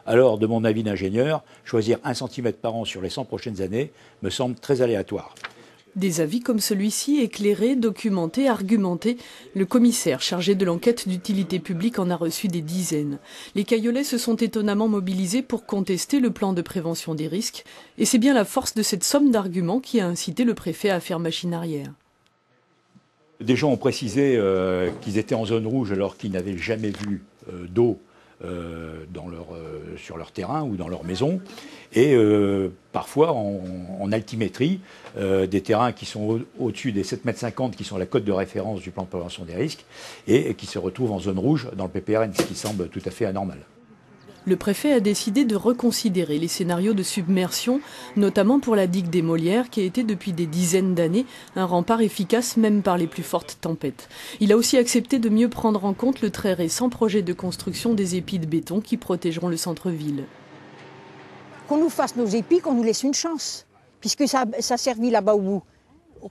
Alors, de mon avis d'ingénieur, choisir 1 cm par an sur les 100 prochaines années me semble très aléatoire. Des avis comme celui-ci, éclairés, documentés, argumentés, le commissaire chargé de l'enquête d'utilité publique en a reçu des dizaines. Les Cayolais se sont étonnamment mobilisés pour contester le plan de prévention des risques. Et c'est bien la force de cette somme d'arguments qui a incité le préfet à faire machine arrière. Des gens ont précisé qu'ils étaient en zone rouge alors qu'ils n'avaient jamais vu d'eau sur leur terrain ou dans leur maison. Et parfois, en altimétrie, des terrains qui sont au-dessus des 7,50 m, qui sont la cote de référence du plan de prévention des risques, et qui se retrouvent en zone rouge dans le PPRN, ce qui semble tout à fait anormal. Le préfet a décidé de reconsidérer les scénarios de submersion, notamment pour la digue des Molières, qui a été depuis des dizaines d'années un rempart efficace même par les plus fortes tempêtes. Il a aussi accepté de mieux prendre en compte le très récent projet de construction des épis de béton qui protégeront le centre-ville. Qu'on nous fasse nos épis, qu'on nous laisse une chance. Puisque ça servit là-bas au bout.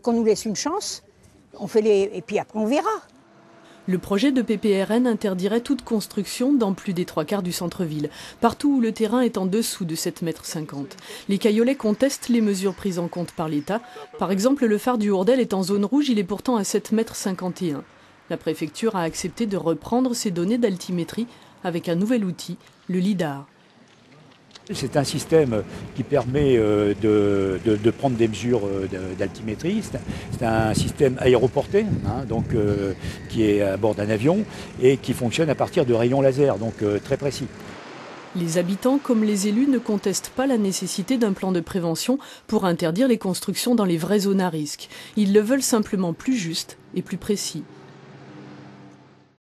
Qu'on nous laisse une chance, on fait et puis après on verra. Le projet de PPRN interdirait toute construction dans plus des 3/4 du centre-ville, partout où le terrain est en dessous de 7,50 m. Les Cayolais contestent les mesures prises en compte par l'État. Par exemple, le phare du Hourdel est en zone rouge, il est pourtant à 7,51 m. La préfecture a accepté de reprendre ces données d'altimétrie avec un nouvel outil, le LIDAR. C'est un système qui permet de prendre des mesures d'altimétrie. C'est un système aéroporté, qui est à bord d'un avion et qui fonctionne à partir de rayons laser, donc très précis. Les habitants comme les élus ne contestent pas la nécessité d'un plan de prévention pour interdire les constructions dans les vraies zones à risque. Ils le veulent simplement plus juste et plus précis.